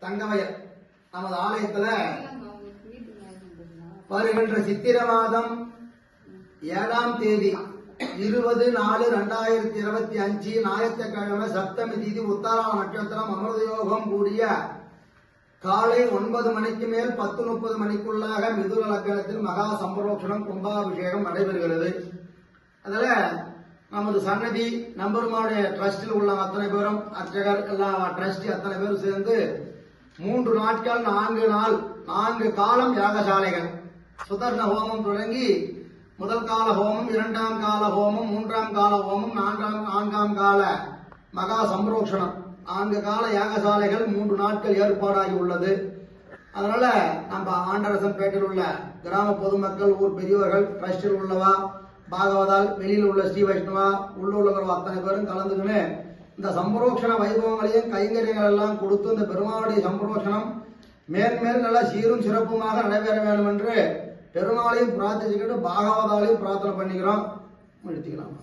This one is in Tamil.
தங்கமயர் நமது ஆலயத்துல வருகின்ற சித்திரை மாதம் 7ஆம் தேதி 20/4/2025 ஞாயிற்றுக்கிழமை சப்தமி திதி உத்தராட நட்சத்திரம் அமிர்த யோகம் கூடிய காலை 9 மணிக்கு மேல் 10:30 மணிக்குள்ளாக மிதுன லக்னத்தில் மகா சம்பரோக்ஷணம் கும்பாபிஷேகம் நடைபெறுகிறது. அதுல நமது சன்னதி நம்பருமாவுடைய ட்ரஸ்டில் உள்ள அத்தனை பேரும் அர்ச்சகர் எல்லாம் ட்ரஸ்டி அத்தனை பேரும் சேர்ந்து 3 நாட்கள் 4 காலம் யாகசாலைகள் சுதர்ண ஹோமம் தொடங்கி முதல் கால ஹோமம், 2ஆம் கால ஹோமம், 3ஆம் கால ஹோமம், 4ஆம் கால மகா சம்பரோக்ஷணம் 4 கால யாகசாலைகள் 3 நாட்கள் ஏற்பாடாகி உள்ளது. அதனால நம்ம ஆண்டரசன்பேட்டையில் உள்ள கிராம பொதுமக்கள், ஊர் பெரியவர்கள், ட்ரஸ்டில் உள்ளவா, பாகவதால், வெளியில் உள்ள ஸ்ரீ வைஷ்ணவா, உள்ளூர்ல அத்தனை பேரும் கலந்துக்கின்னு இந்த சம்பரோக்ஷண வைபவங்களையும் கைங்கரியங்கள் எல்லாம் கொடுத்து இந்த பெருமாளுடைய சம்பரோக்ஷணம் மேன்மேல் நல்லா சீரும் சிறப்புமாக நடைபெற வேண்டும் என்று பெருமாளையும் பிரார்த்திச்சுக்கிட்டு பாகவதாலையும் பிரார்த்தனை பண்ணிக்கிறோம். நிறுத்திக்கலாம்.